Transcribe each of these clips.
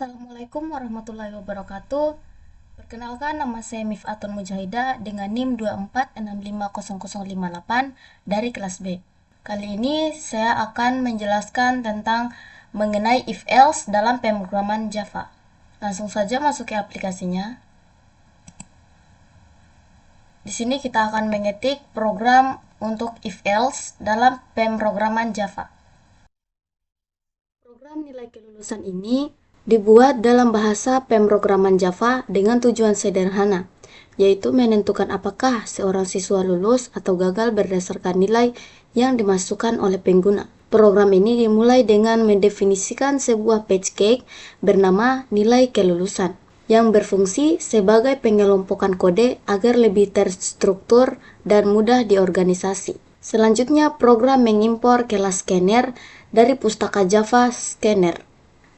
Assalamualaikum warahmatullahi wabarakatuh. Perkenalkan, nama saya Mifatun Mujahidah dengan NIM 24650058 dari kelas B. Kali ini saya akan menjelaskan tentang mengenai if else dalam pemrograman Java. Langsung saja masuk ke aplikasinya. Di sini kita akan mengetik program untuk if else dalam pemrograman Java. Program nilai kelulusan ini dibuat dalam bahasa pemrograman Java dengan tujuan sederhana, yaitu menentukan apakah seorang siswa lulus atau gagal berdasarkan nilai yang dimasukkan oleh pengguna. Program ini dimulai dengan mendefinisikan sebuah page cake bernama nilai kelulusan, yang berfungsi sebagai pengelompokan kode agar lebih terstruktur dan mudah diorganisasi. Selanjutnya, program mengimpor kelas scanner dari pustaka Java Scanner.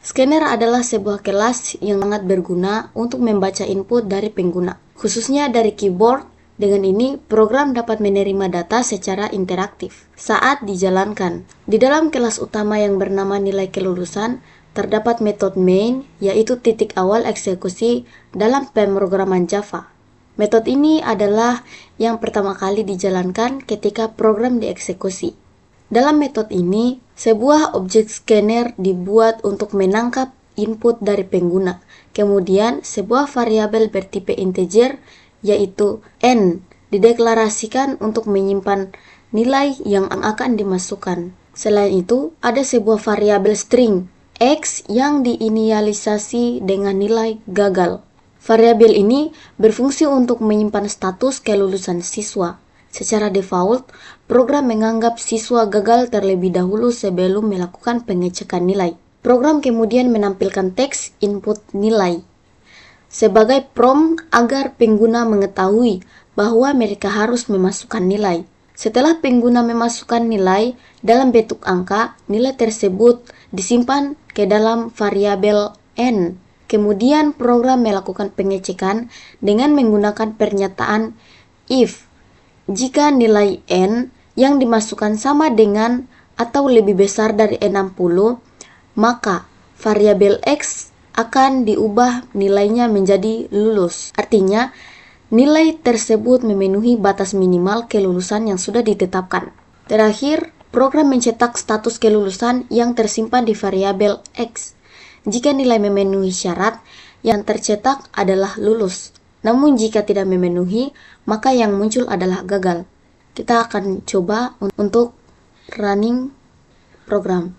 Scanner adalah sebuah kelas yang sangat berguna untuk membaca input dari pengguna, khususnya dari keyboard. Dengan ini, program dapat menerima data secara interaktif saat dijalankan. Di dalam kelas utama yang bernama nilai kelulusan, terdapat metode main, yaitu titik awal eksekusi dalam pemrograman Java. Metode ini adalah yang pertama kali dijalankan ketika program dieksekusi. Dalam metode ini, sebuah objek scanner dibuat untuk menangkap input dari pengguna. Kemudian, sebuah variabel bertipe integer, yaitu n, dideklarasikan untuk menyimpan nilai yang akan dimasukkan. Selain itu, ada sebuah variabel string, x, yang diinisialisasi dengan nilai gagal. Variabel ini berfungsi untuk menyimpan status kelulusan siswa. Secara default, program menganggap siswa gagal terlebih dahulu sebelum melakukan pengecekan nilai. Program kemudian menampilkan teks input nilai sebagai prompt agar pengguna mengetahui bahwa mereka harus memasukkan nilai. Setelah pengguna memasukkan nilai dalam bentuk angka, nilai tersebut disimpan ke dalam variabel n. Kemudian program melakukan pengecekan dengan menggunakan pernyataan if. Jika nilai n yang dimasukkan sama dengan atau lebih besar dari 60, maka variabel x akan diubah nilainya menjadi lulus. Artinya, nilai tersebut memenuhi batas minimal kelulusan yang sudah ditetapkan. Terakhir, program mencetak status kelulusan yang tersimpan di variabel x. Jika nilai memenuhi syarat, yang tercetak adalah lulus. Namun jika tidak memenuhi, maka yang muncul adalah gagal. Kita akan coba untuk running program.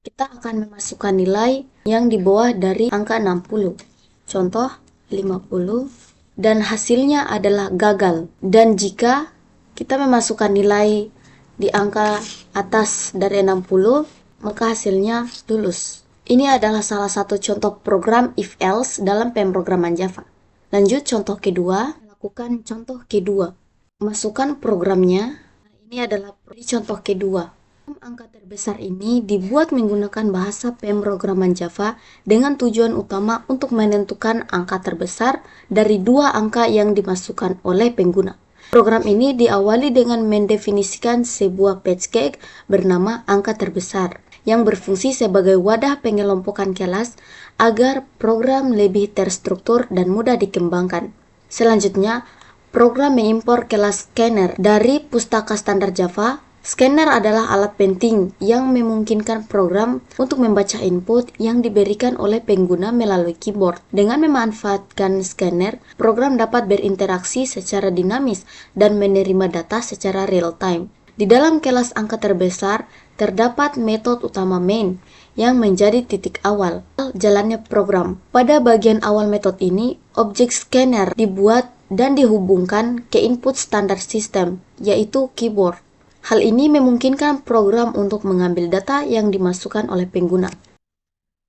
Kita akan memasukkan nilai yang di bawah dari angka 60. Contoh 50 dan hasilnya adalah gagal. Dan jika kita memasukkan nilai di angka atas dari 60, maka hasilnya lulus. Ini adalah salah satu contoh program if else dalam pemrograman Java. Lanjut contoh kedua, lakukan contoh kedua. Masukkan programnya. Ini adalah contoh kedua. Angka terbesar ini dibuat menggunakan bahasa pemrograman Java dengan tujuan utama untuk menentukan angka terbesar dari dua angka yang dimasukkan oleh pengguna. Program ini diawali dengan mendefinisikan sebuah page cake bernama angka terbesar, yang berfungsi sebagai wadah pengelompokan kelas agar program lebih terstruktur dan mudah dikembangkan. Selanjutnya, program mengimpor kelas scanner dari pustaka standar Java. Scanner adalah alat penting yang memungkinkan program untuk membaca input yang diberikan oleh pengguna melalui keyboard. Dengan memanfaatkan scanner, program dapat berinteraksi secara dinamis dan menerima data secara real time. Di dalam kelas angka terbesar, terdapat metode utama main yang menjadi titik awal jalannya program. Pada bagian awal metode ini, objek scanner dibuat dan dihubungkan ke input standar sistem, yaitu keyboard. Hal ini memungkinkan program untuk mengambil data yang dimasukkan oleh pengguna.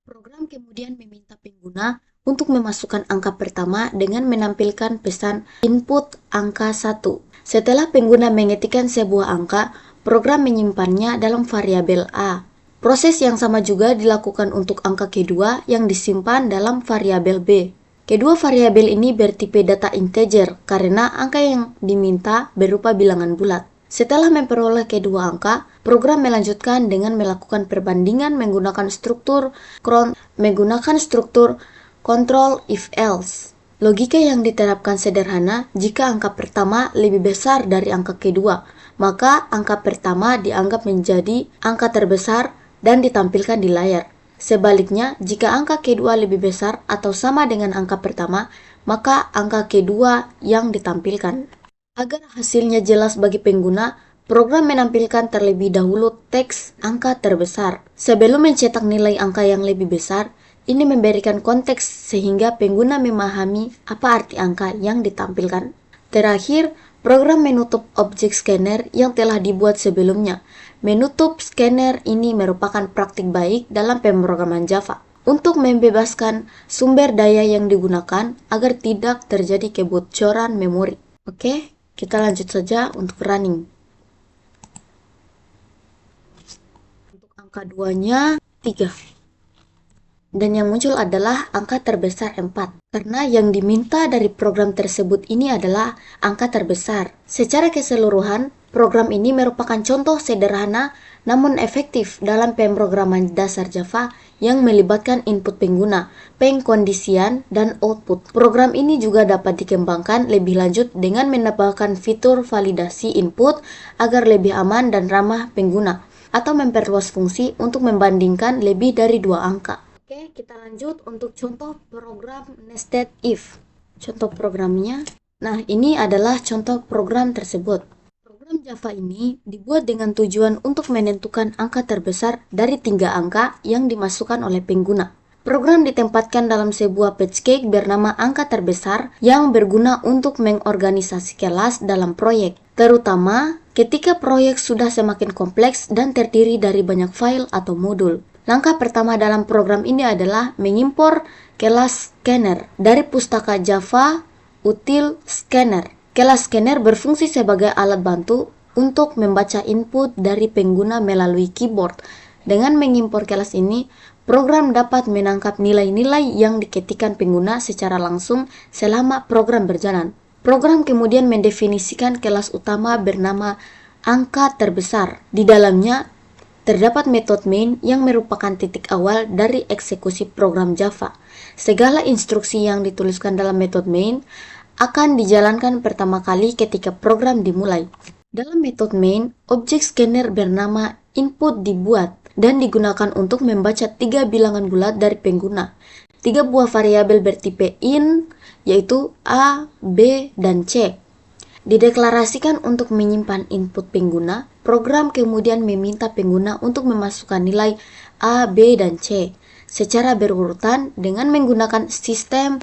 Program kemudian meminta pengguna untuk memasukkan angka pertama dengan menampilkan pesan input angka 1. Setelah pengguna mengetikkan sebuah angka, program menyimpannya dalam variabel A. Proses yang sama juga dilakukan untuk angka kedua yang disimpan dalam variabel B. Kedua variabel ini bertipe data integer karena angka yang diminta berupa bilangan bulat. Setelah memperoleh kedua angka, Program melanjutkan dengan melakukan perbandingan menggunakan struktur control if else. Logika yang diterapkan sederhana. Jika angka pertama lebih besar dari angka kedua, maka angka pertama dianggap menjadi angka terbesar dan ditampilkan di layar. Sebaliknya, jika angka kedua lebih besar atau sama dengan angka pertama, maka angka kedua yang ditampilkan. Agar hasilnya jelas bagi pengguna, program menampilkan terlebih dahulu teks angka terbesar. Sebelum mencetak nilai angka yang lebih besar, ini memberikan konteks sehingga pengguna memahami apa arti angka yang ditampilkan. Terakhir, program menutup objek scanner yang telah dibuat sebelumnya. Menutup scanner ini merupakan praktik baik dalam pemrograman Java untuk membebaskan sumber daya yang digunakan agar tidak terjadi kebocoran memori. Oke, kita lanjut saja untuk running. Untuk angka 2-nya 3. Dan yang muncul adalah angka terbesar 4. Karena yang diminta dari program tersebut ini adalah angka terbesar. Secara keseluruhan, program ini merupakan contoh sederhana namun efektif dalam pemrograman dasar Java yang melibatkan input pengguna, pengkondisian, dan output. Program ini juga dapat dikembangkan lebih lanjut dengan menambahkan fitur validasi input agar lebih aman dan ramah pengguna, atau memperluas fungsi untuk membandingkan lebih dari 2 angka. Oke, kita lanjut untuk contoh program nested if. Contoh programnya. Nah, ini adalah contoh program tersebut. Program Java ini dibuat dengan tujuan untuk menentukan angka terbesar dari 3 angka yang dimasukkan oleh pengguna. Program ditempatkan dalam sebuah patch bernama angka terbesar yang berguna untuk mengorganisasi kelas dalam proyek, terutama ketika proyek sudah semakin kompleks dan terdiri dari banyak file atau modul. Langkah pertama dalam program ini adalah mengimpor kelas scanner dari pustaka Java util scanner. Kelas scanner berfungsi sebagai alat bantu untuk membaca input dari pengguna melalui keyboard. Dengan mengimpor kelas ini, program dapat menangkap nilai-nilai yang diketikkan pengguna secara langsung selama program berjalan. Program kemudian mendefinisikan kelas utama bernama angka terbesar. Di dalamnya terdapat metode main yang merupakan titik awal dari eksekusi program Java. Segala instruksi yang dituliskan dalam metode main akan dijalankan pertama kali ketika program dimulai. Dalam metode main, objek scanner bernama input dibuat dan digunakan untuk membaca 3 bilangan bulat dari pengguna. 3 buah variabel bertipe int, yaitu A, B, dan C. Dideklarasikan untuk menyimpan input pengguna. Program kemudian meminta pengguna untuk memasukkan nilai A, B, dan C secara berurutan dengan menggunakan sistem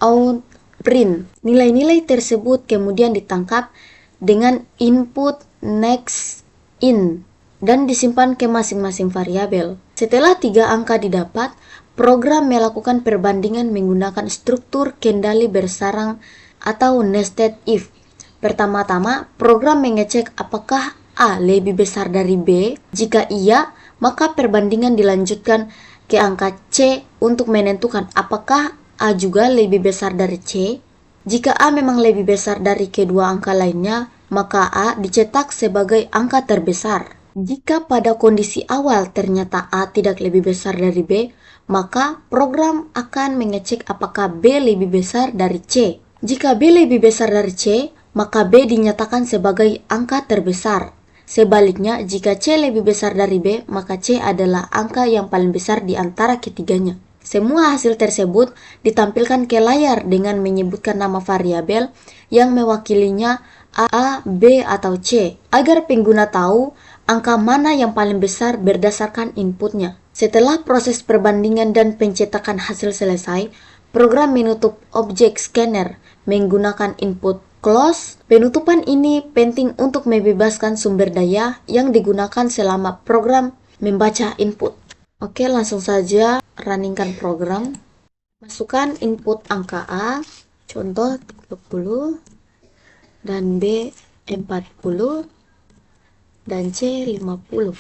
outPrint. Nilai-nilai tersebut kemudian ditangkap dengan input next in dan disimpan ke masing-masing variabel. Setelah 3 angka didapat, program melakukan perbandingan menggunakan struktur kendali bersarang atau nested if. Pertama-tama, program mengecek apakah A lebih besar dari B. Jika iya, maka perbandingan dilanjutkan ke angka C untuk menentukan apakah A juga lebih besar dari C. Jika A memang lebih besar dari kedua angka lainnya, maka A dicetak sebagai angka terbesar. Jika pada kondisi awal ternyata A tidak lebih besar dari B, maka program akan mengecek apakah B lebih besar dari C. Jika B lebih besar dari C, maka B dinyatakan sebagai angka terbesar. Sebaliknya, jika C lebih besar dari B, maka C adalah angka yang paling besar di antara ketiganya. Semua hasil tersebut ditampilkan ke layar dengan menyebutkan nama variabel yang mewakilinya A, B, atau C, agar pengguna tahu angka mana yang paling besar berdasarkan inputnya. Setelah proses perbandingan dan pencetakan hasil selesai, program menutup objek scanner menggunakan input close. Penutupan ini penting untuk membebaskan sumber daya yang digunakan selama program membaca input. Oke, langsung saja runningkan program. Masukkan input angka A, contoh 30, dan B 40, dan C 50.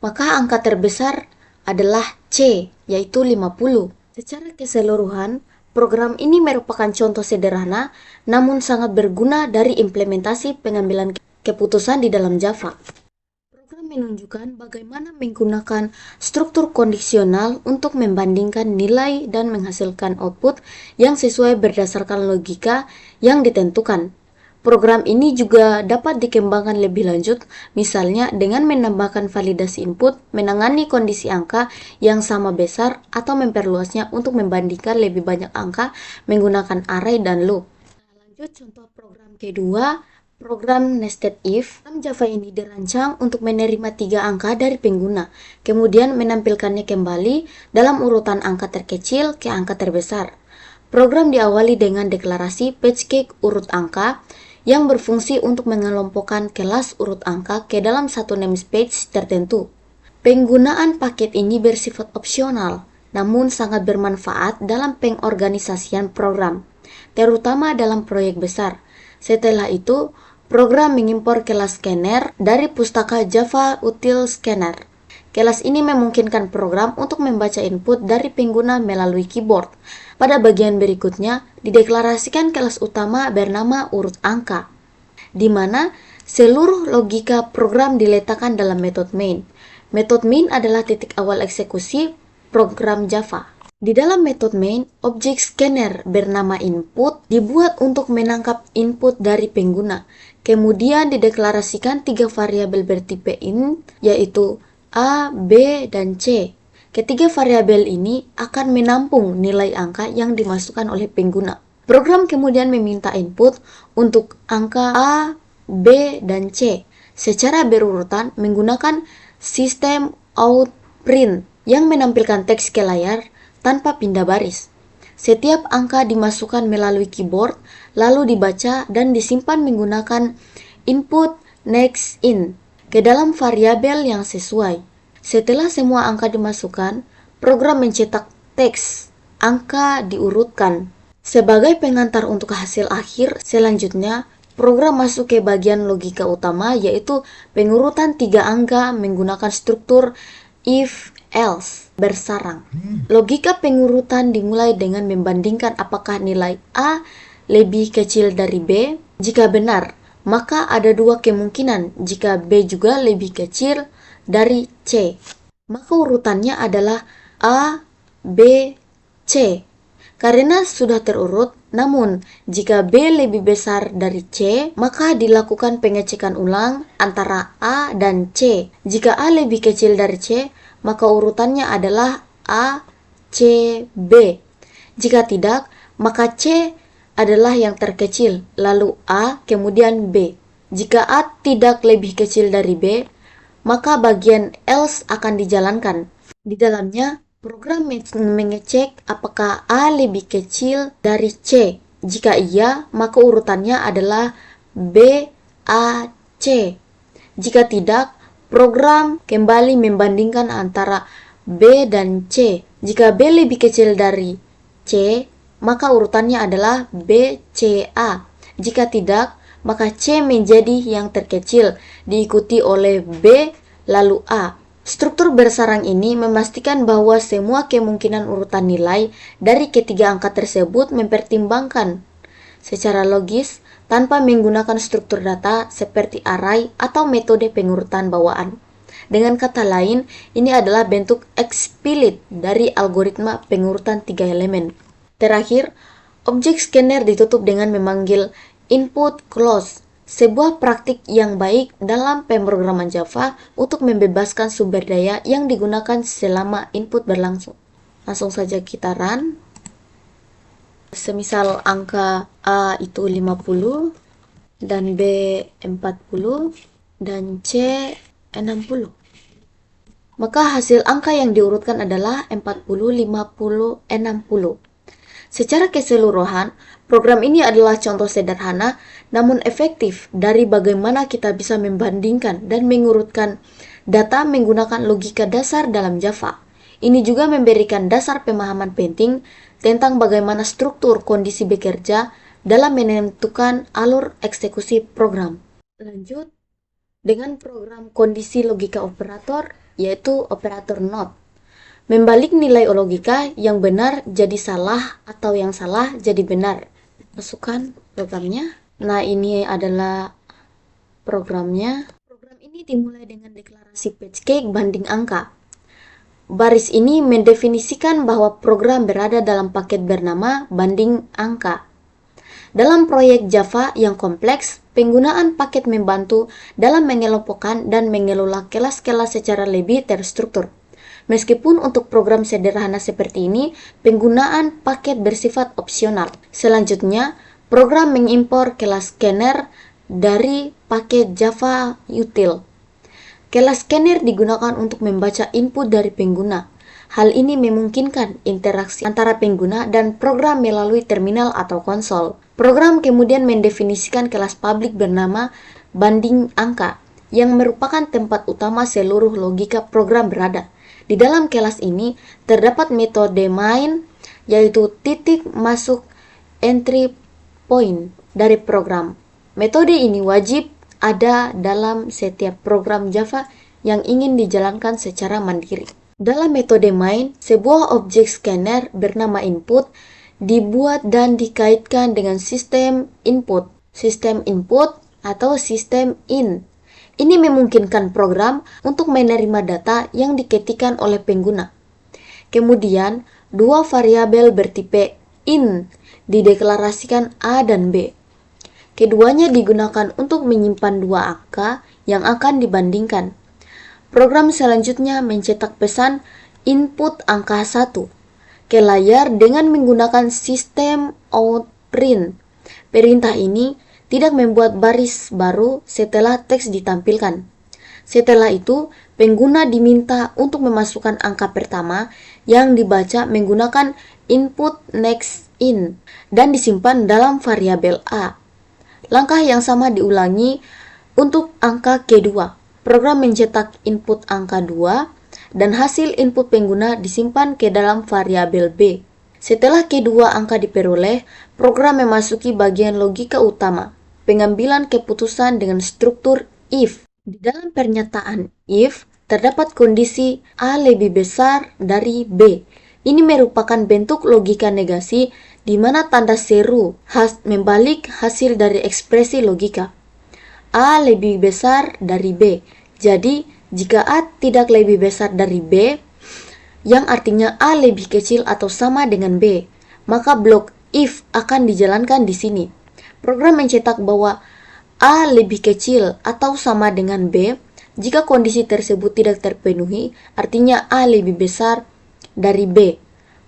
Maka angka terbesar adalah C, yaitu 50. Secara keseluruhan, program ini merupakan contoh sederhana namun sangat berguna dari implementasi pengambilan keputusan di dalam Java. Program menunjukkan bagaimana menggunakan struktur kondisional untuk membandingkan nilai dan menghasilkan output yang sesuai berdasarkan logika yang ditentukan. Program ini juga dapat dikembangkan lebih lanjut, misalnya dengan menambahkan validasi input, menangani kondisi angka yang sama besar, atau memperluasnya untuk membandingkan lebih banyak angka menggunakan array dan loop. Lanjut contoh program kedua, program nested if. Program Java ini dirancang untuk menerima 3 angka dari pengguna, kemudian menampilkannya kembali dalam urutan angka terkecil ke angka terbesar. Program diawali dengan deklarasi PageCake urut angka, yang berfungsi untuk mengelompokkan kelas urut angka ke dalam satu namespace tertentu. Penggunaan paket ini bersifat opsional, namun sangat bermanfaat dalam pengorganisasian program, terutama dalam proyek besar. Setelah itu, program mengimpor kelas scanner dari pustaka Java Util Scanner. Kelas ini memungkinkan program untuk membaca input dari pengguna melalui keyboard. Pada bagian berikutnya, dideklarasikan kelas utama bernama urut angka, di mana seluruh logika program diletakkan dalam metode main. Metode main adalah titik awal eksekusi program Java. Di dalam metode main, objek scanner bernama input dibuat untuk menangkap input dari pengguna. Kemudian dideklarasikan 3 variabel bertipe int, yaitu A, B, dan C. Ketiga variabel ini akan menampung nilai angka yang dimasukkan oleh pengguna. Program kemudian meminta input untuk angka A, B, dan C secara berurutan menggunakan sistem outPrint yang menampilkan teks ke layar tanpa pindah baris. Setiap angka dimasukkan melalui keyboard, lalu dibaca dan disimpan menggunakan input next in ke dalam variabel yang sesuai. Setelah semua angka dimasukkan, program mencetak teks angka diurutkan. Sebagai pengantar untuk hasil akhir, selanjutnya program masuk ke bagian logika utama, yaitu pengurutan 3 angka menggunakan struktur if-else bersarang. Logika pengurutan dimulai dengan membandingkan apakah nilai A lebih kecil dari B. Jika benar, maka ada 2 kemungkinan jika B juga lebih kecil dari C. Maka urutannya adalah A, B, C. Karena sudah terurut, namun jika B lebih besar dari C, maka dilakukan pengecekan ulang antara A dan C. Jika A lebih kecil dari C, maka urutannya adalah A, C, B. Jika tidak, maka C adalah yang terkecil, lalu A, kemudian B. Jika A tidak lebih kecil dari B, maka bagian else akan dijalankan. Di dalamnya, program mengecek apakah A lebih kecil dari C. Jika iya, maka urutannya adalah B, A, C. Jika tidak, program kembali membandingkan antara B dan C. Jika B lebih kecil dari C, maka urutannya adalah B, C, A. Jika tidak, maka C menjadi yang terkecil, diikuti oleh B, lalu A. Struktur bersarang ini memastikan bahwa semua kemungkinan urutan nilai dari ketiga angka tersebut mempertimbangkan secara logis tanpa menggunakan struktur data seperti array atau metode pengurutan bawaan. Dengan kata lain, ini adalah bentuk explicit dari algoritma pengurutan 3 elemen. Terakhir, objek scanner ditutup dengan memanggil input close, sebuah praktik yang baik dalam pemrograman Java untuk membebaskan sumber daya yang digunakan selama input berlangsung. Langsung saja kita run. Semisal angka A itu 50 dan B 40 dan C 60. Maka hasil angka yang diurutkan adalah 40, 50, 60. Secara keseluruhan, program ini adalah contoh sederhana namun efektif dari bagaimana kita bisa membandingkan dan mengurutkan data menggunakan logika dasar dalam Java. Ini juga memberikan dasar pemahaman penting tentang bagaimana struktur kondisi bekerja dalam menentukan alur eksekusi program. Lanjut dengan program kondisi logika operator, yaitu operator not. Membalik nilai logika yang benar jadi salah atau yang salah jadi benar. Masukkan programnya. Nah, ini adalah programnya. Program ini dimulai dengan deklarasi deklarasi PageCake banding angka. Baris ini mendefinisikan bahwa program berada dalam paket bernama banding angka. Dalam proyek Java yang kompleks, penggunaan paket membantu dalam mengelompokkan dan mengelola kelas-kelas secara lebih terstruktur. Meskipun untuk program sederhana seperti ini, penggunaan paket bersifat opsional. Selanjutnya, program mengimpor kelas scanner dari paket Java Util. Kelas scanner digunakan untuk membaca input dari pengguna. Hal ini memungkinkan interaksi antara pengguna dan program melalui terminal atau konsol. Program kemudian mendefinisikan kelas publik bernama banding angka, yang merupakan tempat utama seluruh logika program berada. Di dalam kelas ini terdapat metode main, yaitu titik masuk entry point dari program. Metode ini wajib ada dalam setiap program Java yang ingin dijalankan secara mandiri. Dalam metode main, sebuah objek scanner bernama input dibuat dan dikaitkan dengan sistem input atau sistem in. Ini memungkinkan program untuk menerima data yang diketikkan oleh pengguna. Kemudian, dua variabel bertipe in dideklarasikan A dan B. Keduanya digunakan untuk menyimpan dua angka yang akan dibandingkan. Program selanjutnya mencetak pesan input angka 1 ke layar dengan menggunakan sistem outPrint. Perintah ini tidak membuat baris baru setelah teks ditampilkan. Setelah itu, pengguna diminta untuk memasukkan angka pertama yang dibaca menggunakan input next in dan disimpan dalam variabel A. Langkah yang sama diulangi untuk angka kedua. Program mencetak input angka 2 dan hasil input pengguna disimpan ke dalam variabel B. Setelah kedua angka diperoleh, program memasuki bagian logika utama, pengambilan keputusan dengan struktur if. Di dalam pernyataan if, terdapat kondisi A lebih besar dari B. Ini merupakan bentuk logika negasi di mana tanda seru membalik hasil dari ekspresi logika. A lebih besar dari B. Jadi, jika A tidak lebih besar dari B, yang artinya A lebih kecil atau sama dengan B, maka blok if akan dijalankan di sini. Program mencetak bahwa A lebih kecil atau sama dengan B. Jika kondisi tersebut tidak terpenuhi, artinya A lebih besar dari B,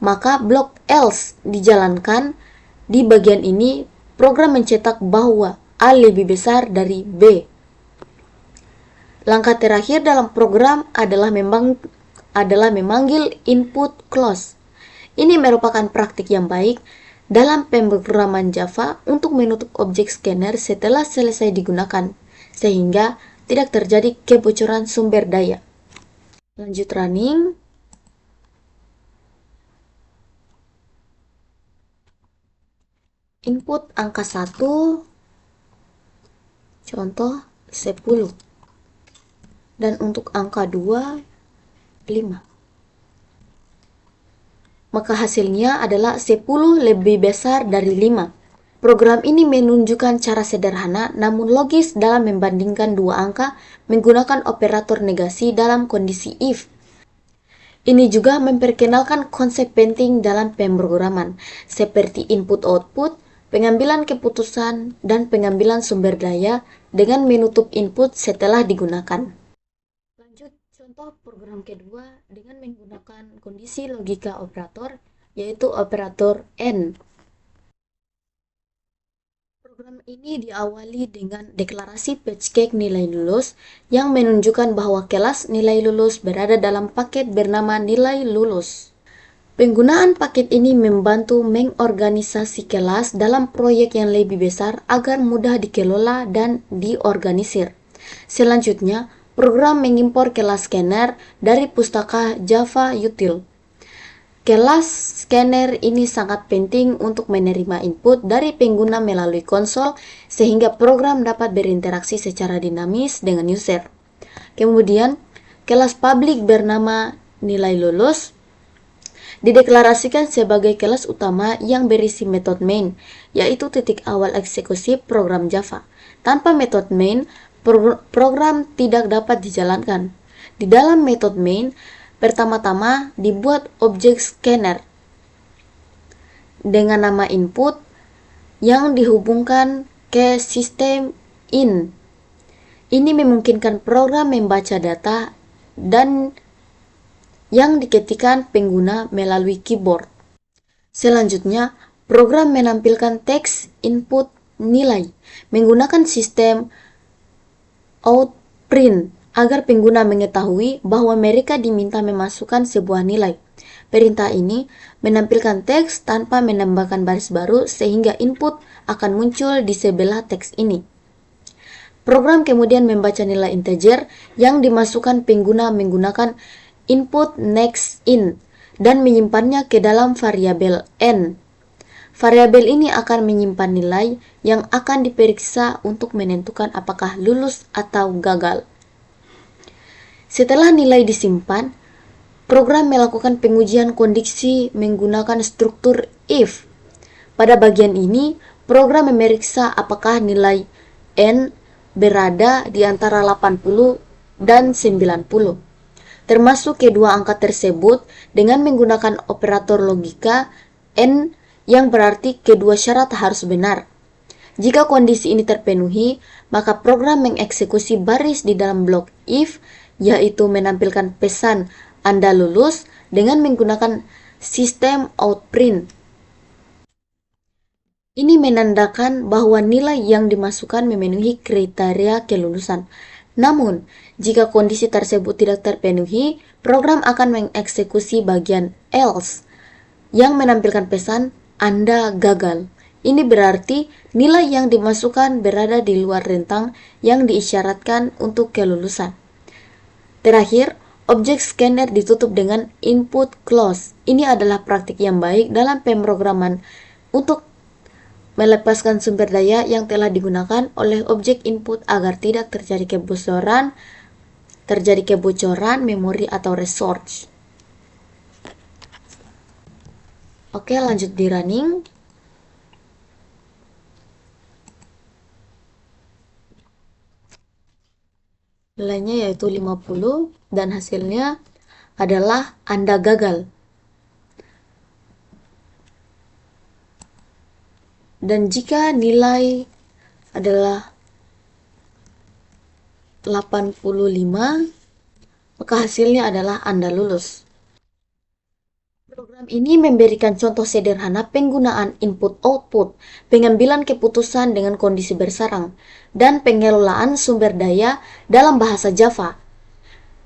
maka blok else dijalankan. Di bagian ini, program mencetak bahwa A lebih besar dari B. Langkah terakhir dalam program adalah memanggil input close. Ini merupakan praktik yang baik dalam pemrograman Java untuk menutup objek scanner setelah selesai digunakan, sehingga tidak terjadi kebocoran sumber daya. Lanjut running. Input angka 1, contoh 10. Dan untuk angka 2, 5. Maka hasilnya adalah 10 lebih besar dari 5. Program ini menunjukkan cara sederhana namun logis dalam membandingkan dua angka menggunakan operator negasi dalam kondisi if. Ini juga memperkenalkan konsep penting dalam pemrograman, seperti input-output, pengambilan keputusan, dan pengambilan sumber daya dengan menutup input setelah digunakan. Lanjut contoh program kedua dengan menggunakan kondisi logika operator, yaitu operator AND. Program ini diawali dengan deklarasi PageCake nilai lulus yang menunjukkan bahwa kelas nilai lulus berada dalam paket bernama nilai lulus. Penggunaan paket ini membantu mengorganisasi kelas dalam proyek yang lebih besar agar mudah dikelola dan diorganisir. Selanjutnya, program mengimpor kelas scanner dari pustaka Java Util. Kelas scanner ini sangat penting untuk menerima input dari pengguna melalui konsol sehingga program dapat berinteraksi secara dinamis dengan user. Kemudian, kelas publik bernama nilai lulus dideklarasikan sebagai kelas utama yang berisi metode main, yaitu titik awal eksekusi program Java. Tanpa metode main, program tidak dapat dijalankan. Di dalam metode main, pertama-tama dibuat objek scanner dengan nama input yang dihubungkan ke sistem in. Ini memungkinkan program membaca data dan yang diketikkan pengguna melalui keyboard. Selanjutnya, program menampilkan teks input nilai menggunakan sistem outprint agar pengguna mengetahui bahwa mereka diminta memasukkan sebuah nilai. Perintah ini menampilkan teks tanpa menambahkan baris baru sehingga input akan muncul di sebelah teks ini. Program kemudian membaca nilai integer yang dimasukkan pengguna menggunakan input next in dan menyimpannya ke dalam variabel n. Variabel ini akan menyimpan nilai yang akan diperiksa untuk menentukan apakah lulus atau gagal. Setelah nilai disimpan, program melakukan pengujian kondisi menggunakan struktur if. Pada bagian ini, program memeriksa apakah nilai n berada di antara 80 dan 90, termasuk kedua angka tersebut dengan menggunakan operator logika n yang berarti kedua syarat harus benar. Jika kondisi ini terpenuhi, maka program mengeksekusi baris di dalam blok if, yaitu menampilkan pesan Anda lulus dengan menggunakan sistem outprint. Ini menandakan bahwa nilai yang dimasukkan memenuhi kriteria kelulusan. Namun, jika kondisi tersebut tidak terpenuhi, program akan mengeksekusi bagian else yang menampilkan pesan Anda gagal. Ini berarti nilai yang dimasukkan berada di luar rentang yang diisyaratkan untuk kelulusan. Terakhir, objek scanner ditutup dengan input close. Ini adalah praktik yang baik dalam pemrograman untuk melepaskan sumber daya yang telah digunakan oleh objek input agar tidak terjadi kebocoran memori atau resource. Oke, lanjut di running. Nilainya yaitu 50 dan hasilnya adalah Anda gagal. Dan jika nilai adalah 85, maka hasilnya adalah Anda lulus. Program ini memberikan contoh sederhana penggunaan input-output, pengambilan keputusan dengan kondisi bersarang, dan pengelolaan sumber daya dalam bahasa Java.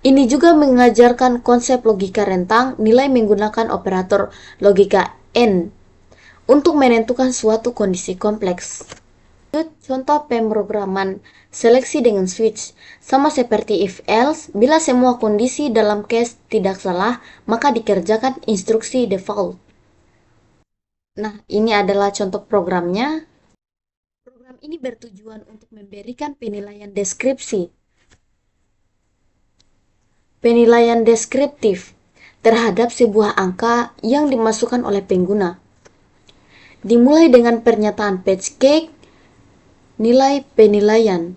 Ini juga mengajarkan konsep logika rentang nilai menggunakan operator logika n untuk menentukan suatu kondisi kompleks. Contoh pemrograman seleksi dengan switch. Sama seperti if-else, bila semua kondisi dalam case tidak salah, maka dikerjakan instruksi default. Nah, ini adalah contoh programnya. Program ini bertujuan untuk memberikan penilaian deskripsi. Penilaian deskriptif terhadap sebuah angka yang dimasukkan oleh pengguna. Dimulai dengan pernyataan patch cake, nilai penilaian.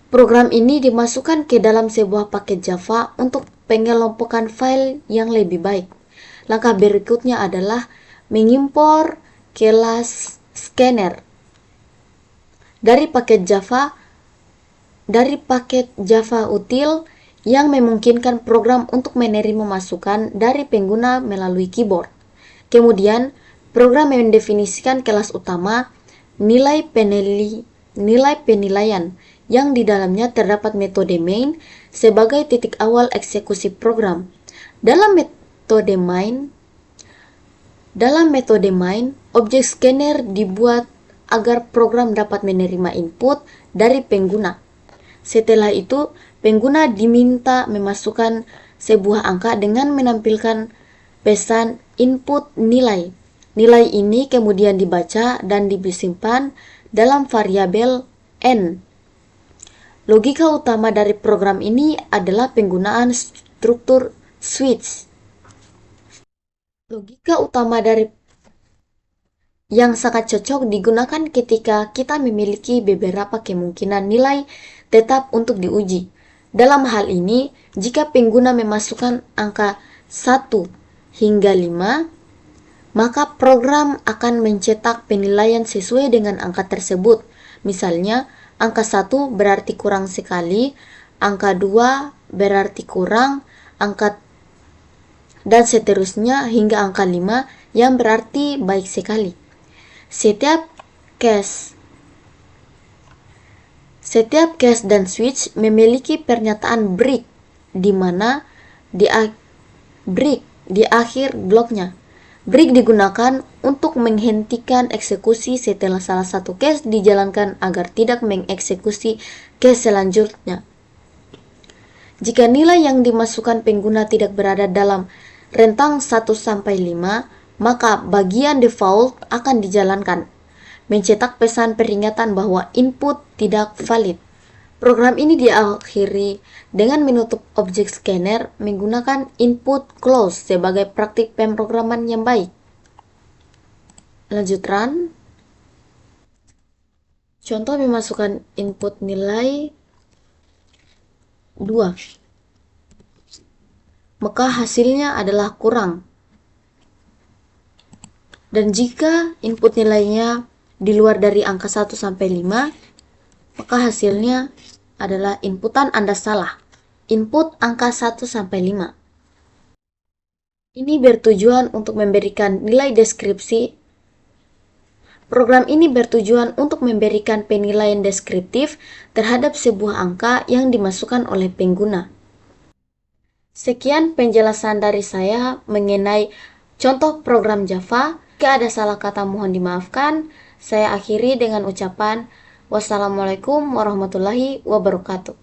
Program ini dimasukkan ke dalam sebuah paket Java untuk pengelompokan file yang lebih baik. Langkah berikutnya adalah mengimpor kelas scanner dari paket Java util yang memungkinkan program untuk menerima masukan dari pengguna melalui keyboard. Kemudian, program mendefinisikan kelas utama nilai penilaian yang di dalamnya terdapat metode main sebagai titik awal eksekusi program. Dalam metode main, objek scanner dibuat agar program dapat menerima input dari pengguna. Setelah itu, pengguna diminta memasukkan sebuah angka dengan menampilkan pesan input nilai. Nilai ini kemudian dibaca dan disimpan dalam variabel n. Logika utama dari program ini adalah penggunaan struktur switch. Logika utama yang sangat cocok digunakan ketika kita memiliki beberapa kemungkinan nilai tetap untuk diuji. Dalam hal ini, jika pengguna memasukkan angka 1 hingga 5, maka program akan mencetak penilaian sesuai dengan angka tersebut. Misalnya, angka 1 berarti kurang sekali, angka 2 berarti kurang, dan seterusnya hingga angka 5 yang berarti baik sekali. Setiap case dan switch memiliki pernyataan break di mana break di akhir bloknya. Break digunakan untuk menghentikan eksekusi setelah salah satu case dijalankan agar tidak mengeksekusi case selanjutnya. Jika nilai yang dimasukkan pengguna tidak berada dalam rentang 1-5, maka bagian default akan dijalankan, mencetak pesan peringatan bahwa input tidak valid. Program ini diakhiri dengan menutup objek scanner menggunakan input close sebagai praktik pemrograman yang baik. Lanjut run. Contoh memasukkan input nilai 2. Maka hasilnya adalah kurang. Dan jika input nilainya di luar dari angka 1-5, maka hasilnya adalah inputan Anda salah. Input angka 1-5. Ini bertujuan untuk memberikan nilai deskripsi. Program ini bertujuan untuk memberikan penilaian deskriptif terhadap sebuah angka yang dimasukkan oleh pengguna. Sekian penjelasan dari saya mengenai contoh program Java. Jika ada salah kata mohon dimaafkan. Saya akhiri dengan ucapan wassalamualaikum warahmatullahi wabarakatuh.